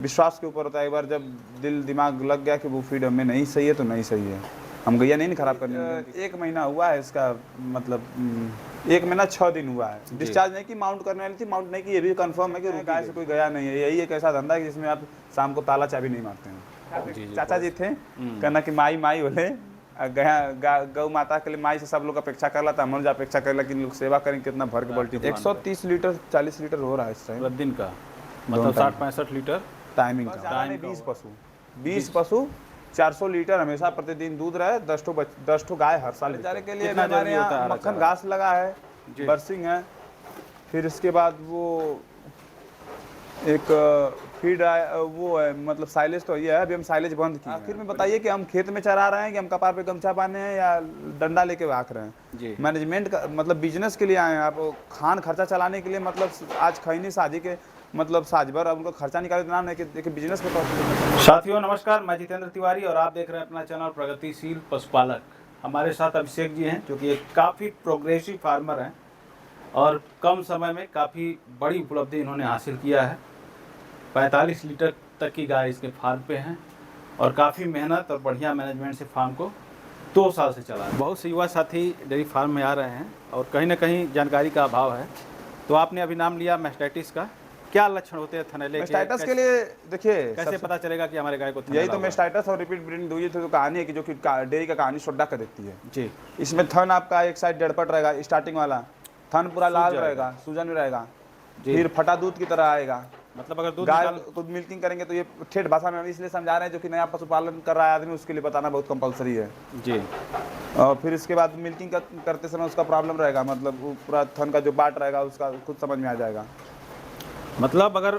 विश्वास के ऊपर होता है। एक बार जब दिल दिमाग लग गया कि वो फीड हमें नहीं सही है तो नहीं सही है, हम गैया नहीं खराब करने। 1 महीना हुआ है इसका, मतलब 1 महीना 6 दिन हुआ है। डिस्चार्ज नहीं की, माउंट करने वाली थी, माउंट नहीं की, ये भी कंफर्म है कि गाय से कोई गया नहीं है। यही एक ऐसा धंधा है जिसमें आप शाम को ताला चाबी नहीं मारते हैं। चाचा जी थे, कहना कि माई माई बोले गौ माता के लिए माई से सब लोग अपेक्षा कर ला था, हम अपेक्षा कर ला कि लोग सेवा करें, कितना भर के बाल्टी। 130 लीटर 40 लीटर हो रहा है इस टाइम दिन का, मतलब 60-65 लीटर टाइमिंग का। 20 पशु 400 लीटर हमेशा प्रतिदिन दूध रहे। 10 ठो गाय हर साल बेचारे के लिए। हमारे यहाँ मक्खन घास लगा है, बरसिंग है, फिर इसके बाद वो एक फीड वो है, मतलब साइलेज तो ये है। अभी हम साइलेज बंद किए। आखिर में बताइए कि हम खेत में चरा रहे हैं कि हम कपार पे गमछा बांधे हैं या डंडा लेके भाग रहे हैं। मैनेजमेंट का मतलब बिजनेस के लिए आए हैं, आप खान खर्चा चलाने के लिए, मतलब आज खैनी शादी के मतलब साज भर अब उनको खर्चा निकाले देना नहीं कि बिजनेस के तौर पर। साथियों नमस्कार, मैं जितेंद्र तिवारी और आप देख रहे हैं अपना चैनल प्रगतिशील पशुपालक। हमारे साथ अभिषेक जी हैं जो कि एक काफ़ी प्रोग्रेसिव फार्मर हैं और कम समय में काफ़ी बड़ी उपलब्धि इन्होंने हासिल किया है। 45 लीटर तक की गाय इसके फार्म पे हैं और काफ़ी मेहनत और बढ़िया मैनेजमेंट से फार्म को 2 साल से चला है। बहुत से युवा साथी डेयरी फार्म में आ रहे हैं और कहीं ना कहीं जानकारी का अभाव है। तो आपने अभी नाम लिया मैस्टाइटिस का, क्या लक्षण होते हैं थनैले के? मैस्टाइटिस के लिए देखिए कैसे पता चलेगा कि हमारे गाय को यही तो मैस्टाइटिस और रिपीट ब्रीडिंग दो, ये तो कहानी है कि जो कि डेयरी का कहानी सोडा कर देती है जी। इसमें थन आपका एक साइड डेढ़पट रहेगा, स्टार्टिंग वाला थन पूरा लाल रहेगा, सूजन भी रहेगा, फिर फटा दूध की तरह आएगा। मतलब अगर दूध मिल्किंग करेंगे तो ये ठेठ भाषा में हम इसलिए समझा रहे हैं जो कि नया पशुपालन कर रहा है आदमी, उसके लिए बताना बहुत कंपलसरी है जी। और फिर इसके बाद मिल्किंग करते समय उसका प्रॉब्लम रहेगा, मतलब वो पूरा थन का जो बाट रहेगा उसका खुद समझ में आ जाएगा। मतलब अगर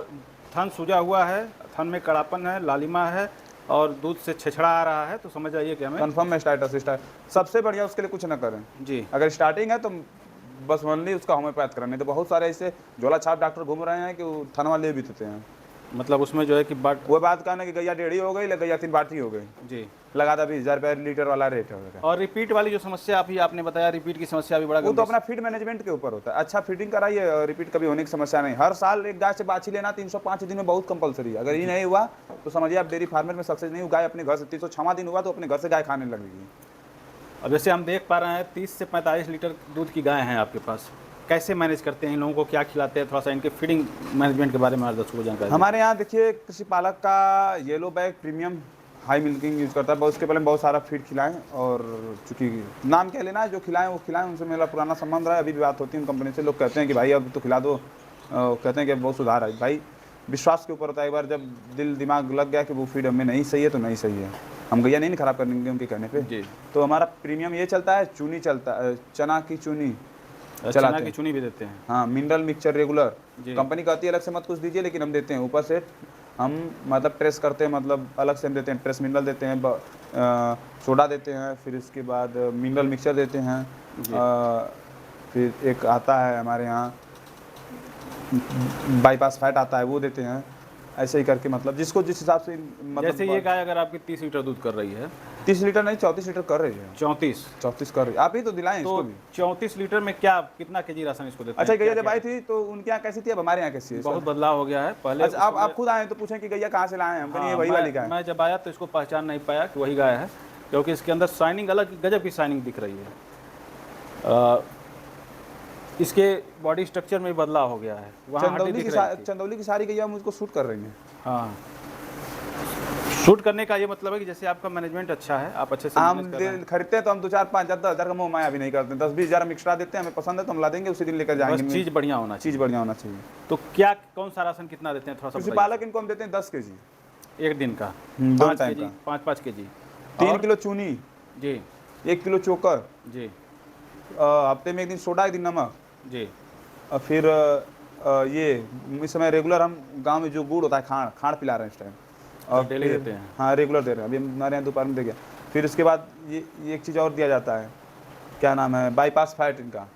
थन सूजा हुआ है, थन में कड़ापन है, लालिमा है और दूध से छेछड़ा आ रहा है तो समझ जाइए कि हमें कंफर्म मैस्टाइटिस। सबसे बढ़िया उसके लिए कुछ ना करें जी। अगर स्टार्टिंग है तो बस ओनली उसका होम्योपैथ करना। तो बहुत सारे ऐसे झोला छाप डॉक्टर घूम रहे हैं कि वो थन वाले भी देते हैं। मतलब उसमें जो है कि बाट वो बात कहना कि गैया 1.5 हो गई, गैया 3 बाटी हो गई जी, लगा था 20,000 रुपये लीटर वाला रेट है। और रिपीट वाली जो समस्या अभी आपने बताया, रिपीट की समस्या भी बड़ा, वो तो अपना फीड मैनेजमेंट के ऊपर होता है। अच्छा फीडिंग कराइए और रिपीट कभी होने की समस्या नहीं। हर साल एक गाय से बाछी लेना 305 दिन में बहुत कंपलसरी है। अगर ये नहीं हुआ तो समझिए आप डेयरी फार्मर में सक्सेस नहीं हुआ। गाय अपने घर से 306वां दिन हुआ तो अपने घर से गाय खाने लगेगी। अब जैसे हम देख पा रहे हैं 30 से 45 लीटर दूध की गाय हैं आपके पास, कैसे मैनेज करते हैं इन लोगों को, क्या खिलाते हैं? थोड़ा सा इनके फीडिंग मैनेजमेंट के बारे में दर्शकों को जानकारी। हमारे यहाँ देखिए कृषि पालक का yellow bag premium high milking use करता है। उसके पहले बहुत सारा फीड खिलाएं और चूँकि नाम क्या लेना है, जो खिलाएं वो खिलाएं। उनसे मेरा पुराना संबंध रहा है, अभी भी बात होती है उन कंपनी से। लोग कहते हैं कि भाई अब तो खिला दो, कहते हैं कि बहुत सुधार है। भाई विश्वास के ऊपर होता है। एक बार जब दिल दिमाग लग गया कि वो फीड हमें नहीं सही है तो नहीं सही है, हम गैया नहीं खराब करेंगे उनके कहने पे जी। तो हमारा प्रीमियम ये चलता है, चूनी चलता है, चना की चूनी चना की चूनी भी देते हैं। हाँ, मिनरल मिक्सचर रेगुलर। कंपनी कहती है अलग से मत कुछ दीजिए, लेकिन हम देते हैं ऊपर से। हम मतलब ट्रेस करते हैं, मतलब अलग से हम देते हैं। ट्रेस मिनरल देते हैं, सोडा देते हैं, फिर इसके बाद मिनरल मिक्सचर देते हैं। फिर एक आता है हमारे यहाँ बाईपास फैट आता है, वो देते हैं। ऐसे ही करके मतलब जिसको जिस हिसाब से, मतलब जैसे ये गाय अगर आपकी 30 लीटर दूध कर रही है, 30 लीटर नहीं 34 लीटर कर रही है। 34 कर रही है। आप ही तो दिलाएं तो इसको भी। 34 लीटर में क्या कितना केजी राशन इसको देते हैं? अच्छा, गैया जब आई थी तो उनके यहाँ कैसी थी, अब हमारे यहाँ कैसी है? बहुत बदलाव हो गया है। पहले अच्छा, आप खुद आए तो पूछें कि गैया कहाँ से लाए हैं? हम कहें ये वही वाली गाय। मैं जब आया तो इसको पहचान नहीं पाया कि वही गाय है, क्योंकि इसके अंदर शाइनिंग अलग गजब की शाइनिंग दिख रही है। इसके बॉडी स्ट्रक्चर में बदलाव हो गया है। चंदौली की सारी गैया मुझको शूट कर रही हैं। हाँ, शूट करने का ये मतलब है कि जैसे आपका मैनेजमेंट अच्छा है, आप अच्छे से हम खरीदते हैं तो हम 2, 4, 5, 10 हज़ार का मोह माया भी नहीं करते। 10-20 हज़ार हम एक्स्ट्रा देते हैं, हमें पसंद है तो हम ला देंगे, उसी दिन लेकर जाएंगे। चीज़ बढ़िया होना चाहिए। तो क्या कौन सा राशन कितना देते हैं थोड़ा सा? कृषि पालक इनको हम देते हैं 10 केजी एक दिन का, 5 केजी, 3 किलो चूनी जी, 1 किलो चोकर जी, हफ्ते में 1 दिन सोडा 1 दिन नमक जी। और फिर ये इस समय रेगुलर हम गांव में जो गुड़ होता है खाड़ पिला रहे हैं इस टाइम, और डेली देते हैं। हाँ, रेगुलर दे रहे हैं। अभी हमारे यहाँ दोपहर में दे गया। फिर इसके बाद ये एक चीज़ और दिया जाता है, क्या नाम है, बाईपास फैट। इनका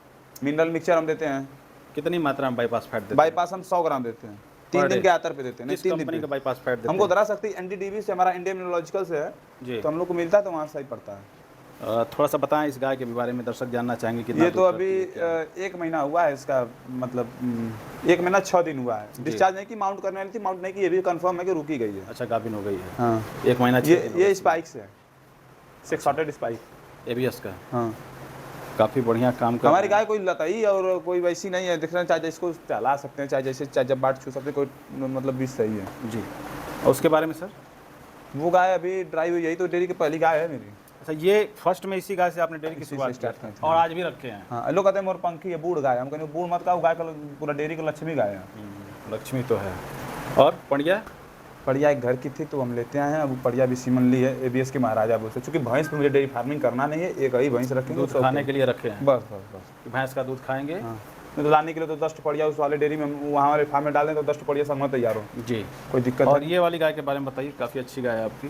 मिनरल मिक्सचर हम देते हैं। कितनी मात्रा में बाईपास फैट देते हैं? बाईपास हम 100 ग्राम देते हैं, 3 दिन के आतर पे देते हैं। 3 दिन का बाईपास फैट देते हैं। हमको दरा सकती एनडीडीबी से, हमारा इंडियन न्यूरोलॉजिकल से है जी, तो हम लोग को मिलता है तो वहाँ सही पड़ता है। थोड़ा सा बताएं इस गाय के बारे में, दर्शक जानना चाहेंगे कि ये तो अभी 1 महीना हुआ है इसका, मतलब 1 महीना 6 दिन हुआ है। डिस्चार्ज नहीं की, माउंट करने वाली थी, माउंट नहीं की, ये भी कंफर्म है कि रुकी गई है। अच्छा, गाभिन हो गई है। हाँ 1 महीना 6 दिन ये स्पाइक से है, 6 स्पाइक ABS का। हाँ। काफ़ी बढ़िया काम कर हमारी गाय कोई लताई और कोई वैसी नहीं है, दिख रहा है, चाहे इसको चला सकते हैं, चाहे जैसे चाहे जब बाट छू सकते हैं, कोई मतलब भी सही है जी। और उसके बारे में सर? वो गाय अभी ड्राई हुई, यही तो डेयरी की पहली गाय है मेरी। अच्छा, ये फर्स्ट में इसी गाय से आपने डेयरी की इसी से शुरुआत स्टार्ट की की और आज भी रखे हैं? हाँ, लोग कहते हैं मोर पंखी है, बूढ़ गाय है। हम कहते हैं बूढ़ मत का, गाय का पूरा डेयरी का लक्ष्मी गाय है। लक्ष्मी तो है। और पड़िया? पड़िया एक घर की थी तो हम लेते आए हैं। अब पड़िया भी सीमन ली है, ABS के महाराजा बोलते, चूँकि भैंस पे मुझे डेयरी फार्मिंग करना नहीं है, एक ही भैंस रखेंगे, दूध खाने के लिए रखे हैं? बस बस बस, भैंस का दूध खाएंगे। हाँ। नहीं तो लाने के लिए तो 10 पड़िया उस वाले डेयरी में, वहाँ वाले फार्म में डाल दें तो 10 पड़िया समझ तैयार हो जी, कोई दिक्कत और है। ये वाली गाय के बारे में बताइए, काफ़ी अच्छी गाय है आपकी।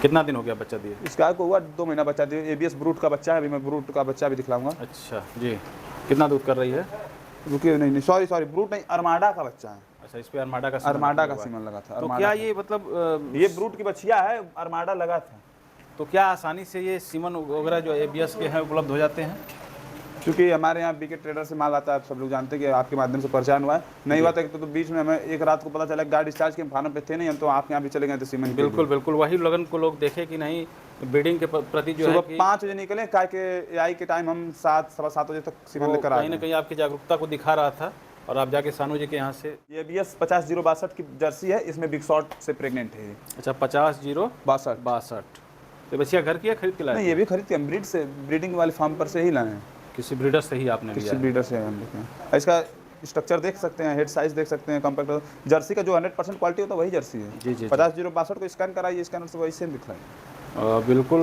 कितना दिन हो गया बच्चा दिए? इस गाय को हुआ 2 महीना बच्चा दिए। ABS ब्रूट का बच्चा है, अभी मैं ब्रूट का बच्चा भी दिखलाऊंगा। अच्छा जी, कितना दूध कर रही है? रुकिए, नहीं सॉरी ब्रूट नहीं, अरमाडा का बच्चा है। अच्छा, इस पे अरमाडा का सीमन लगा था। तो क्या ये मतलब ये ब्रूट की बच्चिया है, अरमाडा लगा था। तो क्या आसानी से ये सीमन वगैरह जो ABS के हैं उपलब्ध हो जाते हैं? क्योंकि हमारे यहाँ BK ट्रेडर से माल आता है, आप सब लोग जानते हैं कि आपके माध्यम से पहचान हुआ है। नहीं हुआ था तो बीच में हमें एक रात को पता चला गाड़ी डिस्चार्ज के फार्म पे थे नहीं, हम तो आपके यहाँ भी चले गए थे सीमन। बिल्कुल बिल्कुल, वही लगन को लोग देखे कि नहीं ब्रीडिंग के प्रति जो है सुबह 5 बजे निकले, काय के AI के टाइम हम 7 सवा 7 बजे तक सीमन लेकर आए। कहीं ना कहीं आपकी जागरूकता को दिखा रहा था और आप जाके सानू जी के यहाँ से। ये ABS 50-062 की जर्सी है, इसमें बिग शॉट से प्रेग्नेंट है। अच्छा, 50-062। तो बच्चिया घर की है, खरीद के लाए? नहीं, ये भी खरीद के हम ब्रीड से, ब्रीडिंग वाले फार्म पर से ही लाए हैं। किसी ब्रीडर से ही आपने लिया? किसी ब्रीडर से हम लेते हैं। इसका स्ट्रक्चर देख सकते हैं, हेड साइज देख सकते हैं, कॉम्पैक्ट जर्सी का जो 100% क्वालिटी होता है वही जर्सी है। जी जी। 50-062 को स्कैन कराइए, स्कैनर से वही सेम दिखलाइए। बिल्कुल,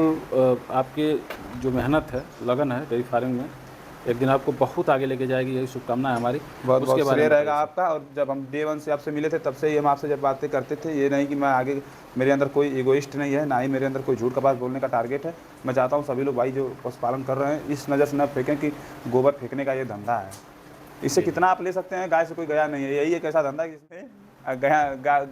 आपकी जो मेहनत है, लगन है डेयरी फार्मिंग में, एक दिन आपको बहुत आगे लेके जाएगी, यही शुभकामनाएं हमारी। बहुत बहुत श्रेय रहेगा आपका। और जब हम डे 1 से आपसे मिले थे तब से ही हम आपसे जब बातें करते थे, ये नहीं कि मैं आगे, मेरे अंदर कोई इगोइस्ट नहीं है, ना ही मेरे अंदर कोई झूठ का बात बोलने का टारगेट है। मैं चाहता हूँ सभी लोग भाई जो पशुपालन कर रहे हैं इस नज़र से न फेंकें कि गोबर फेंकने का ये धंधा है। इससे कितना आप ले सकते हैं, गाय से कोई गया नहीं है। यही एक ऐसा धंधा है जिसमें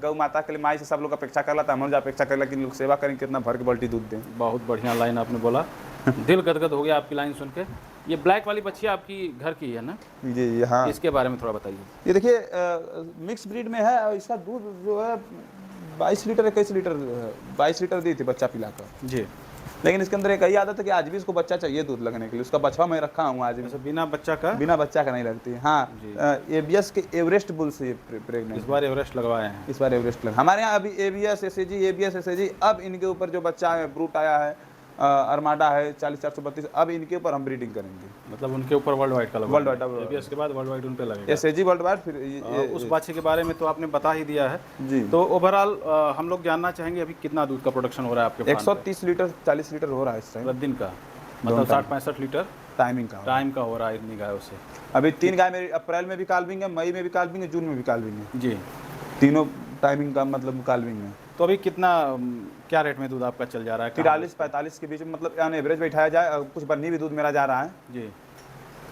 गौ माता के लिए माई से सब लोग अपेक्षा कर लेता है, हम अपेक्षा कर लेकिन लोग सेवा करें, कितना भर के बाल्टी दूध दें। बहुत बढ़िया लाइन आपने बोला, दिल गदगद हो गया आपकी लाइन सुन के। ये ब्लैक वाली बच्चिया आपकी घर की है ना? जी हाँ। इसके बारे में थोड़ा बताइए। ये देखिए मिक्स ब्रीड में है और इसका दूध जो है 22 लीटर 21 लीटर 22 लीटर दी थी बच्चा पिलाकर जी। लेकिन इसके अंदर एक यही आदत है कि आज भी इसको बच्चा चाहिए दूध लगने के लिए। उसका बछवा मैं रखा हूँ आज भी। बिना बच्चा का नहीं लगती। हाँ, ABS के एवरेस्ट बुल से प्रेग्नेंट। इस बार एवरेस्ट लगवाए हैं? इस बार एवरेस्ट लगा। हमारे यहाँ अभी ABS SAG अब इनके ऊपर जो बच्चा है ब्रूट आया है, अरमाडा है 40-432, अब इनके ऊपर हम ब्रीडिंग करेंगे। मतलब उनके ऊपर वर्ल्ड वाइड का लगेगा? वर्ल्ड वाइड, ABS के बाद वर्ल्ड वाइड उन पे लगेगा। SAG world wide. फिर उस बाछी के बारे में तो आपने बता ही दिया है जी। तो ओवरऑल हम लोग जानना चाहेंगे अभी कितना दूध का प्रोडक्शन हो रहा है आपके? 130 लीटर 40 लीटर हो रहा है इस टाइम दिन का, मतलब 60-65 लीटर टाइम का हो रहा है इतनी गायों से। अभी 3 गाय मेरी अप्रैल में भी काल्विंग है, मई में भी काल्विंग है, जून में भी काल्विंग है जी। तीनों टाइमिंग का मतलब काल्विंग है। तो अभी कितना क्या रेट में दूध आपका चल जा रहा है? 43-45 के बीच में, मतलब ऑन एवरेज बैठाया जाए। कुछ बन्नी भी दूध मेरा जा रहा है जी,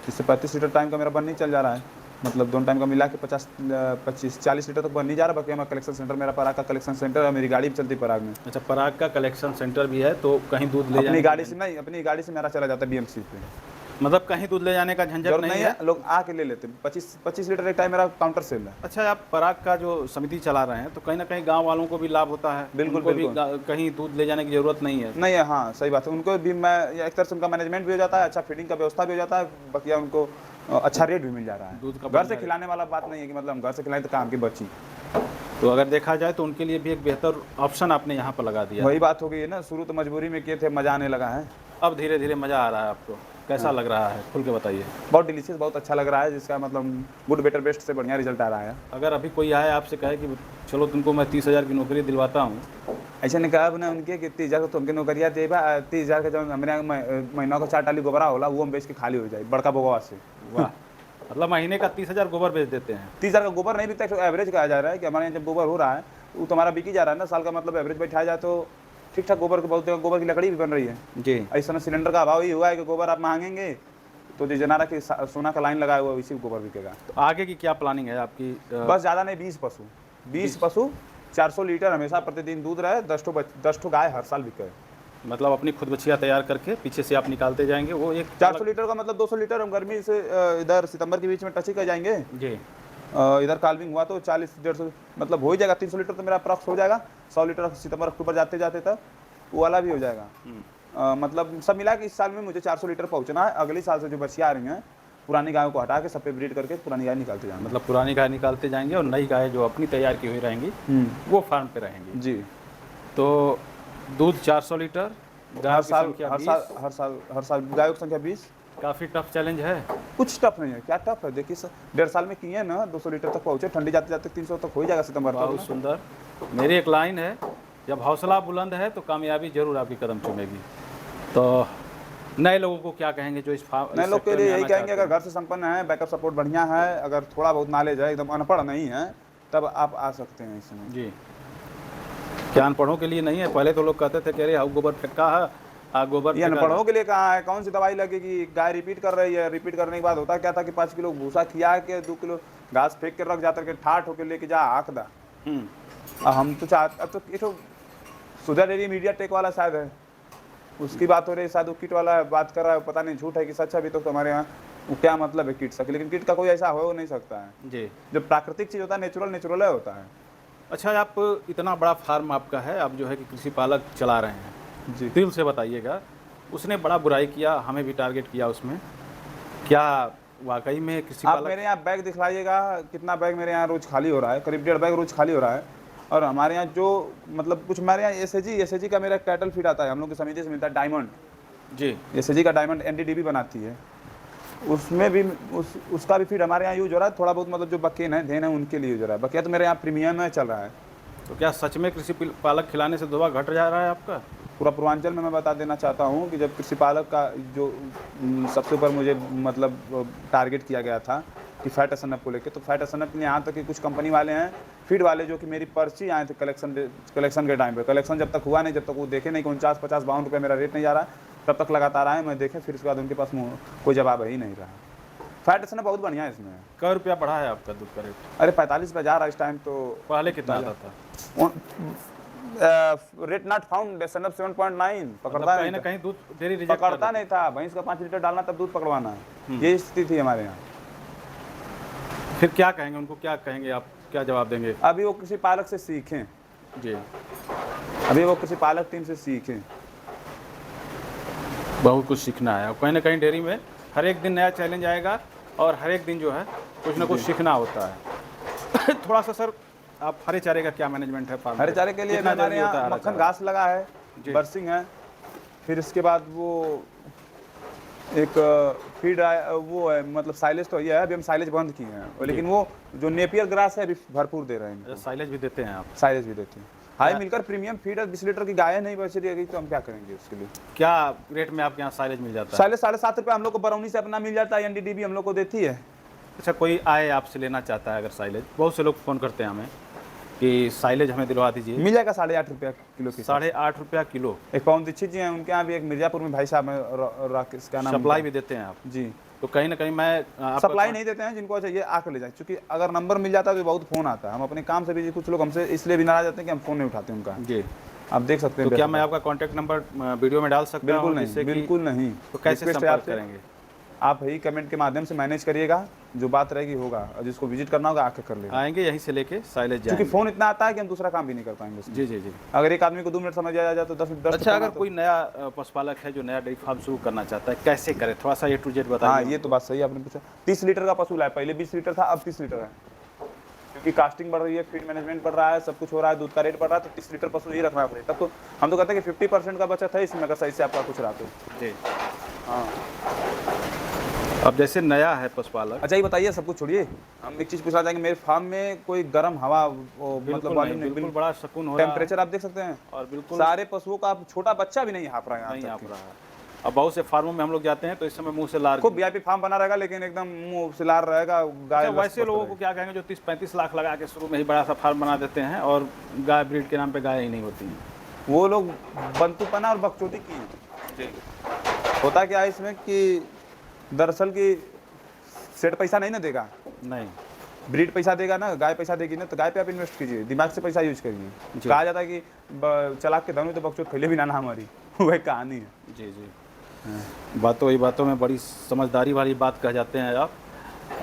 जिससे 35 लीटर टाइम का मेरा बन्नी चल जा रहा है। मतलब दोनों टाइम का मिला के 25-40 लीटर तक बन्नी जा रहा है। बाकी हमारा कलेक्शन सेंटर, मेरा पराग का कलेक्शन सेंटर है, मेरी गाड़ी भी चलती पराग में। अच्छा, पराग का कलेक्शन सेंटर भी है, तो कहीं दूध ले अपनी गाड़ी से नहीं, अपनी गाड़ी से मेरा चला जाता है BMC पे। मतलब कहीं दूध ले जाने का झंझट नहीं है, लोग आके ले लेते हैं। 25 लीटर एक टाइम मेरा काउंटर सेल है। अच्छा, आप पराग का जो समिति चला रहे हैं तो कहीं ना कहीं गांव वालों को भी लाभ होता है? बिल्कुल कहीं दूध ले जाने की जरूरत नहीं है? नहीं है, हाँ सही बात है। उनको भी मैं एक तरह से उनका मैनेजमेंट भी हो जाता है, अच्छा फीडिंग का व्यवस्था भी हो जाता है, बकिया उनको अच्छा रेट भी मिल जा रहा है। दूध का घर से खिलाने वाला बात नहीं है कि मतलब हम घर से खिलाएं तो काम की बची। तो अगर देखा जाए तो उनके लिए भी एक बेहतर ऑप्शन आपने यहाँ पर लगा दिया। वही बात हो गई है ना, शुरू तो मजबूरी में किए थे, मजा आने लगा है। अब धीरे धीरे मजा आ रहा है आपको? कैसा लग रहा है, खुल के बताइए। बहुत डिलीशियस, बहुत अच्छा लग रहा है, जिसका मतलब गुड बेटर बेस्ट से बढ़िया रिजल्ट आ रहा है। अगर अभी कोई आए आपसे कहे कि चलो तुमको मैं 30,000 की नौकरी दिलवाता हूँ, ऐसे ने कहा ना उनके कि 30,000 तो उनके नौकरियाँ दे 30,000 का जो हमारे महीना का 4 टाली गोबरा होला वो हम बेच के खाली हो जाए बड़का बोगवा से। वाह, मतलब महीने का 30,000 गोबर बेच देते हैं? 30,000 का गोबर नहीं बिकता, एवरेज कहा जा रहा है कि हमारे यहाँ जब गोबर हो रहा है वो तो हमारा बिकी जा रहा है ना, साल का मतलब एवरेज बैठाया जाए तो ठीक ठाक गोबर के बहुत, गोबर की लकड़ी भी बन रही है जी। ऐसा ना सिलेंडर का अभाव ही हुआ है कि गोबर आप मांगेंगे तो जो जनारा की सोना का लाइन लगाया हुआ इसी गोबर बिकेगा। तो आगे की क्या प्लानिंग है आपकी? बस ज़्यादा नहीं, 20 पशु 400 लीटर हमेशा प्रतिदिन दूध रहे, 10 ठो गाय हर साल बिके। मतलब अपनी खुद बछिया तैयार करके पीछे से आप निकालते जाएंगे, वो एक 400 लीटर का मतलब 200 लीटर हम गर्मी से इधर सितंबर के बीच में टच ही कर जाएंगे। जी इधर काल्विंग हुआ तो 40-150 मतलब हो ही जाएगा। 300 लीटर तो मेरा अप्रॉक्स हो जाएगा। 100 लीटर सितंबर अक्टूबर जाते जाते तक वो वाला भी हो जाएगा। मतलब सब मिला के इस साल में मुझे 400 लीटर पहुंचना है। अगले साल से जो बछिया आ रही हैं पुरानी गायों को हटा के सब पे ब्रीड करके पुरानी गाय निकालते जाएंगे। मतलब पुरानी गाय निकालते जाएंगे और नई गाय जो अपनी तैयार की हुई रहेंगी वो फार्म पे रहेंगी। जी। तो दूध 400 लीटर, हर साल गायों की संख्या 20। काफ़ी टफ चैलेंज है। कुछ टफ नहीं है, क्या टफ है? देखिए 1.5 साल में किए ना 200 लीटर तक पहुंचे, ठंडी जाते जाते 300 तक हो ही जाएगा सितंबर तक। बहुत सुंदर। मेरी एक लाइन है, जब हौसला बुलंद है तो कामयाबी जरूर आपकी कदम चूमेगी। तो नए लोगों को क्या कहेंगे जो इस नए लोग के लिए यही कहेंगे, अगर घर से संपन्न है, बैकअप सपोर्ट बढ़िया है, अगर थोड़ा बहुत नॉलेज है, एकदम अनपढ़ नहीं है, तब आप आ सकते हैं इसमें। जी, क्या अनपढ़ों के लिए नहीं है? पहले तो लोग कहते थे कि अरे हाउ गोबर फेंका है, गोबर ये अनपढ़ों के लिए कहाँ है? कौन सी दवाई लगेगी? गाय रिपीट कर रही है, रिपीट करने के बाद होता क्या था कि 5 किलो भूसा खिया के 2 किलो घास फेंक के रख जाता के ठाठ होकर लेके जा आँख दा। हम तो चाहते, अब तो ये तो सुधा डेयरी मीडिया टेक वाला शायद है, उसकी बात हो रही है, शायद वो किट वाला बात कर रहा है, पता नहीं झूठ है कि सच है। अभी तो हमारे यहाँ वो क्या मतलब है किट का, लेकिन किट का कोई ऐसा हो नहीं सकता है जी। जो प्राकृतिक चीज़ होता है, नेचुरल होता है। अच्छा, आप इतना बड़ा फार्म आपका है, आप जो है कि कृषि पालक चला रहे हैं जी। दिल से बताइएगा, उसने बड़ा बुराई किया, हमें भी टारगेट किया, उसमें क्या वाकई में कृषि आप पालक? मेरे यहाँ बैग दिखलाइएगा, कितना बैग मेरे यहाँ रोज खाली हो रहा है, करीब 1.5 बैग रोज खाली हो रहा है। और हमारे यहाँ जो मतलब कुछ हमारे यहाँ एसएजी का मेरा कैटल फीड आता है, हम लोग की समिति से मिलता है डायमंड जी। एसएजी का डायमंड एनडीडीबी बनाती है, उसमें भी उसका भी फीड हमारे यहाँ यूज हो रहा है थोड़ा बहुत। मतलब जो बकेन है धेन है उनके लिए यूज हो रहा है, बकिया तो मेरे यहाँ प्रीमियम में चल रहा है। तो क्या सच में कृषि पालक खिलाने से दुआ घट जा रहा है आपका? पूरा पूर्वांचल में मैं बता देना चाहता हूँ कि जब कृषि पालक का जो सबसे ऊपर मुझे मतलब टारगेट किया गया था कि फैट एसएनएफ को लेकर, तो फैट एसएनएफ ने यहाँ तक कि कुछ कंपनी वाले हैं फीड वाले जो कि मेरी पर्ची आए थे कलेक्शन के टाइम पे, कलेक्शन जब तक हुआ नहीं, जब तक वो देखे नहीं कि 49, 50, 52 रुपये मेरा रेट नहीं जा रहा, तब तक लगातार आए, मैं देखे, फिर उसके बाद उनके पास कोई जवाब ही नहीं रहा। फैट एसएनएफ बहुत बढ़िया है इसमें। क्या रुपया बढ़ा है आपका दूध का रेट? अरे 45 पे जा रहा है इस टाइम। तो पहले कितना आता था? रेट नॉट फाउंड एसएनएफ 7.9 पकड़ता कहीं ना कहीं दूध डेयरी रिजेक्ट पकड़ता नहीं था, भैंस का 5 लीटर डालना तब दूध पकड़वाना है, ये स्थिति थी हमारे यहाँ। फिर क्या कहेंगे उनको, क्या कहेंगे आप, क्या जवाब देंगे? अभी वो कृषि पालक से सीखें जी, अभी वो कृषि पालक टीम से सीखें। बहुत कुछ सीखना है, और कहीं ना कहीं डेयरी में हर एक दिन नया चैलेंज आएगा और हर एक दिन जो है कुछ ना कुछ सीखना होता है। थोड़ा सा सर, आप हरे चारे का क्या मैनेजमेंट है फार्म? हरे चारे के लिए हमारे यहाँ मक्खन घास लगा है, बरसिंग है, फिर इसके बाद वो एक फीड वो है, मतलब साइलेज तो ये है, अभी हम साइलेज बंद किए हैं, लेकिन वो जो नेपियर ग्रास है अभी भरपूर दे रहे हैं। साइलेज भी देते हैं आप? साइलेज भी देते हैं। हाई मिलकर प्रीमियम फीड 20 लीटर की गाय नहीं बच रही है तो हम क्या करेंगे उसके लिए? क्या रेट में आपके यहाँ साइलेज मिल जाता है? साइलेज 7.5 रुपये हम लोग को बरौनी से अपना मिल जाता है, एनडीडीबी हम लोग को देती है। अच्छा, कोई आए आपसे लेना चाहता है अगर साइलेज, बहुत से लोग फ़ोन करते हैं हमें कि साइलेज हमें दिलवा दीजिए, मिल जाएगा 8.5 रुपया किलो की। 8.5 रुपया किलो। एक पवन दीक्षित जी हैं, उनके यहाँ भी एक मिर्जापुर में भाई साहब हैं, राकेश का नाम। सप्लाई भी देते हैं आप? जी। तो कहीं ना कहीं मैं सप्लाई नहीं देते हैं, जिनको चाहिए आकर ले जाए, क्योंकि अगर नंबर मिल जाता है तो बहुत फ़ोन आता है। हम अपने काम से भी कुछ लोग हमसे इसलिए भी नाराज जाते हैं कि हम फ़ोन नहीं उठाते उनका। जी, आप देख सकते हैं। तो क्या मैं आपका कॉन्टैक्ट नंबर वीडियो में डाल सकता हूँ? बिल्कुल नहीं, बिल्कुल नहीं। तो कैसे संपर्क करेंगे? आप ही कमेंट के माध्यम से मैनेज करिएगा, जो बात रहेगी होगा, और जिसको विजिट करना होगा आके कर लेगा। आएंगे यहीं से लेके साइलेज जाएंगे, क्योंकि फ़ोन इतना आता है कि हम दूसरा काम भी नहीं कर पाएंगे। जी जी जी। अगर एक आदमी को 2 मिनट समझ आ जाए तो 10 मिनट। अच्छा, अगर कोई नया पशुपालक है जो नया डेयरी फार्म शुरू करना चाहता है, कैसे करे? थोड़ा सा A to Z बताइए। हाँ, ये तो बात सही है आपने पूछा। 30 लीटर का पशु लाए, पहले 20 लीटर था, अब 30 लीटर है, क्योंकि कास्टिंग बढ़ रही है, फीड मैनेजमेंट बढ़ रहा है, सब कुछ हो रहा है, दूध का रेट बढ़ रहा है, तो 30 लीटर पशु ही रखना पड़ेगा। तब तो हम तो कहते हैं कि 50% का बचत है इसमें, अगर सही से आपका कुछ रहा तो। जी हाँ। अब जैसे नया है पशुपालक। अच्छा, ये बताइए, सब कुछ छोड़िए, हम एक चीज़ पूछना चाहेंगे, मेरे फार्म में कोई गर्म हवा मतलब वॉल्यूम नहीं, बिल्कुल बड़ा सुकून हो रहा है, टेम्परेचर आप देख सकते हैं, और बिल्कुल सारे पशुओं का छोटा बच्चा भी नहीं हाँफ रहा है, नहीं हाँफ रहा है। अब बहुत से फार्मों में हम लोग जाते हैं तो इस समय मुंह से लार, खूब वीआईपी फार्म बना रहेगा, लेकिन एकदम मुंह से लार रहेगा गाय। वैसे लोगों को क्या कहेंगे जो 30-35 लाख लगा के शुरू में ही बड़ा सा फार्म बना देते हैं और गाय ब्रीड के नाम पे गाय ही नहीं होती हैं? वो लोग बंतुपना और बकचोदी की। होता क्या है इसमें कि दरअसल की सेट पैसा नहीं ना देगा, नहीं, ब्रीड पैसा देगा ना, गाय पैसा देगी ना, तो गाय पे आप इन्वेस्ट कीजिए, दिमाग से पैसा यूज करिए। कहा जाता है कि चलाक के धनु तो बकचोद खैले भी ना हमारी। वही कहानी है। जी जी, बातों में बड़ी समझदारी वाली बात कह जाते हैं आप।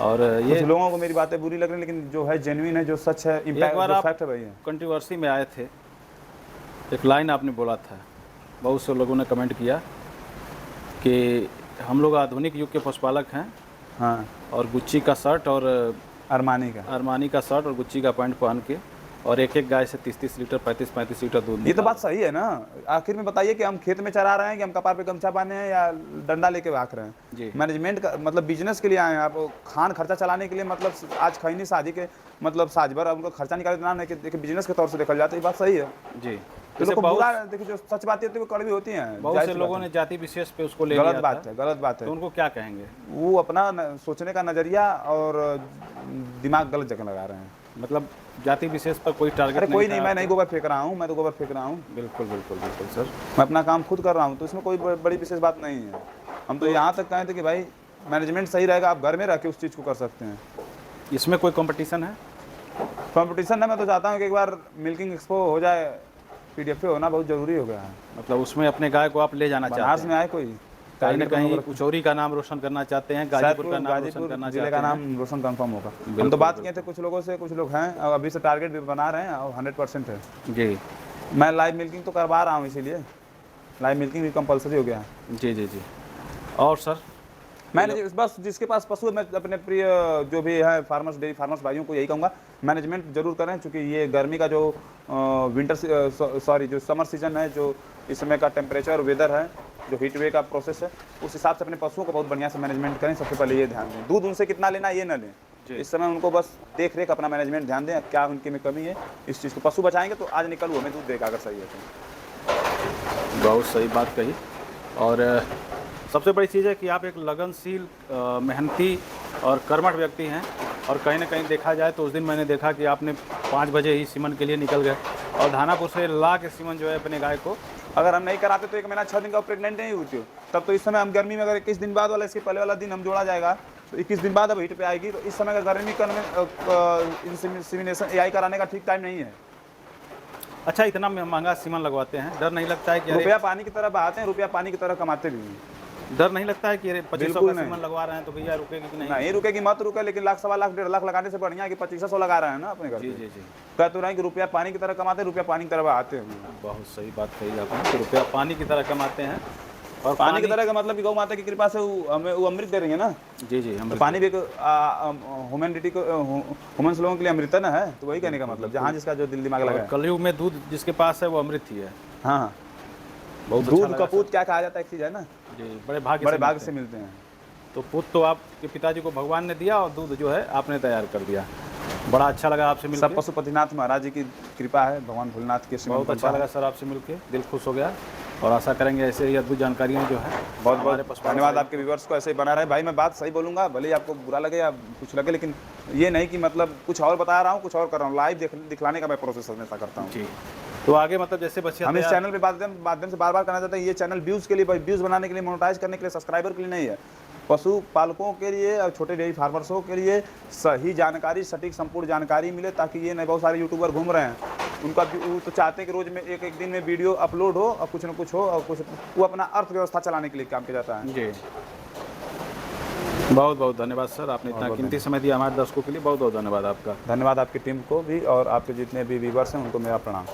और ये कुछ लोगों को मेरी बातें बुरी लग रही है, लेकिन जो है जेन्युइन है, जो सच है, इम्पैक्ट बार जो आप फैक्ट है वही है। कंट्रोवर्सी में आए थे, एक लाइन आपने बोला था, बहुत से लोगों ने कमेंट किया कि हम लोग आधुनिक युग के पशुपालक हैं हाँ, और गुच्ची का शर्ट और अरमानी का शर्ट और गुच्ची का पैंट पहन के और एक गाय से 30-30 लीटर 35-35 लीटर दूध ये तो निकाल बात सही है ना। आखिर में बताइए कि हम खेत में चरा रहे हैं कि हम कपार पे गमछा बांधे हैं या डंडा लेके भाग रहे जी। हैं। मैनेजमेंट का मतलब बिजनेस के लिए आए हैं आप, खान खर्चा चलाने के लिए, मतलब आज खैनी शादी के मतलब साज भर उनको खर्चा निकाले नाम है कि देखिए बिजनेस के तौर से देखा जाता है, ये बात सही है। जी। तो लोग को बुरा देखिए, जो सच बात होती है वो कड़वी होती है। बहुत से लोगों ने जाति विशेष पे उसको ले लिया गलत बात है, गलत बात है। तो उनको क्या कहेंगे? वो अपना सोचने का नजरिया और दिमाग गलत जगह लगा रहे हैं। मतलब जाति विशेष पर कोई टारगेट अरे कोई नहीं, मैं नहीं गोबर फेंक रहा हूँ, मैं तो गोबर फेंक रहा हूँ। बिल्कुल बिल्कुल बिल्कुल सर, मैं अपना काम खुद कर रहा हूँ, तो इसमें कोई बड़ी विशेष बात नहीं है। हम तो यहाँ तक कहे थे कि भाई मैनेजमेंट सही रहेगा, आप घर में रह के उस चीज़ को कर सकते हैं। इसमें कोई कंपटीशन है? कंपटीशन है, मैं तो चाहता हूँ कि एक बार मिल्किंग एक्सपो हो जाए, पीडीएफ होना बहुत ज़रूरी हो गया है। मतलब उसमें अपने गाय को आप ले जाना चाहते बनारस हैं, में आए कोई कहीं ना कहीं कुचौरी का नाम रोशन करना चाहते हैं, गाजीपुर का नाम रोशन गाजीपुर करना जिले चाहते का हैं। नाम रोशन कंफर्म होगा। हम तो बात किए थे कुछ लोगों से, कुछ लोग हैं और अभी से टारगेट भी बना रहे हैं और 100% है। जी। मैं लाइव मिल्किंग तो करवा रहा हूँ, इसीलिए लाइव मिल्किंग भी कंपलसरी हो गया है। जी जी जी। और सर मैंने बस जिसके पास पशु है, मैं अपने प्रिय जो भी है फार्मर्स, डेयरी फार्मर्स भाइयों को यही कहूँगा, मैनेजमेंट जरूर करें, क्योंकि ये गर्मी का जो जो समर सीजन है, जो इस समय का टेम्परेचर वेदर है, जो हीट वे का प्रोसेस है, उस हिसाब से अपने पशुओं को बहुत बढ़िया से मैनेजमेंट करें। सबसे पहले ये ध्यान दें, दूध उनसे कितना लेना ये ना लें। इस समय उनको बस देख रेख अपना मैनेजमेंट ध्यान दें, क्या उनके में कमी है, इस चीज़ को पशु बचाएंगे तो आज निकल हमें दूध देगा, अगर सही है तो। बहुत सही बात कही। और सबसे बड़ी चीज़ है कि आप एक लगनशील, मेहनती और कर्मठ व्यक्ति हैं। और कहीं ना कहीं देखा जाए तो उस दिन मैंने देखा कि आपने 5 बजे ही सीमन के लिए निकल गए और धानापुर से ला के सीमन जो है अपने गाय को, अगर हम नहीं कराते तो 1 महीना 6 दिन का प्रेग्नेंट नहीं हुई थी, तब तो इस समय हम गर्मी में अगर 21 दिन बाद वाला, इसके पहले वाला दिन हम जोड़ा जाएगा तो 21 दिन बाद अब हीट पे आएगी, तो इस समय का गर्मी का इंसेमिनेशन एआई कराने का ठीक टाइम नहीं है। अच्छा, इतना महंगा सीमन लगवाते हैं, डर नहीं लगता है कि रुपया पानी की तरह बहाते हैं, रुपया पानी की तरह कमाते भी हैं। डर नहीं लगता है कि 2500 बिल्कुल का सीमन लगवा रहे हैं तो भैया रुकेगी कि नहीं? नहीं रुकेगी, मत रुके, लेकिन लाख सवा लाख 1.5 लाख लगाने से बढ़िया कि 2500 लगा रहे हैं ना अपने घर जी पे। जी जी। कह तो रहे हैं कि रुपया पानी की तरह कमाते हैं, रुपया पानी की तरह बहाते हैं। बहुत सही बात कही आपने कि रुपया पानी की तरह कमाते हैं। और पानी की तरह का मतलब कि गौ माता की कृपा से हमें वो अमृत दे रही है ना। जी जी, हम तो पानी भी एक ह्यूमैनिटी को, ह्यूमन्स लोगों के लिए अमृत है ना, है तो वही कहने का मतलब, जहाँ जिसका जो दिल दिमाग लगा है। कलयुग में दूध जिसके पास है वो अमृत ही है। हाँ, बहुत दूध कपूत क्या कहा जाता है, एक चीज़ है ना, जी, बड़े भाग्य से मिलते हैं। तो पुत्र तो आपके पिताजी को भगवान ने दिया और दूध जो है आपने तैयार कर दिया। बड़ा अच्छा लगा आपसे मिलकर। सब पशुपतिनाथ महाराज जी की कृपा है, भगवान भोलेनाथ की बहुत अच्छा लगा सर आपसे मिलकर, दिल खुश हो गया। और आशा करेंगे ऐसे ही अद्भुत जानकारियाँ जो है। बहुत बहुत धन्यवाद आपके व्यूअर्स को, ऐसे ही बना रहे भाई। मैं बात सही बोलूँगा, भले ही आपको बुरा लगे या कुछ लगे, लेकिन ये नहीं कि मतलब कुछ और बता रहा हूँ कुछ और कर रहा हूँ। लाइव दिखलाने का मैं प्रोसेस हमेशा करता हूँ। जी, तो आगे मतलब जैसे बच्चे हम इस चैनल पे माध्यम से बार बार करना चाहते हैं, ये चैनल व्यूज़ के लिए, व्यूज़ बनाने के लिए, मोनेटाइज करने के लिए, सब्सक्राइबर के लिए नहीं है। पशु पालकों के लिए और छोटे डेयरी फार्मर्सों के लिए सही जानकारी, सटीक संपूर्ण जानकारी मिले, ताकि ये नहीं बहुत सारे यूट्यूबर घूम रहे हैं, उनका वो तो चाहते हैं कि रोज में एक दिन में वीडियो अपलोड हो और कुछ न कुछ हो, और कुछ वो अपना अर्थव्यवस्था चलाने के लिए काम किया जाता है। जी, बहुत बहुत धन्यवाद सर, आपने इतना कीमती समय दिया हमारे दर्शकों के लिए। बहुत बहुत धन्यवाद आपका। धन्यवाद आपकी टीम को भी, और आपके जितने भी व्यूअर्स हैं उनको मेरा प्रणाम।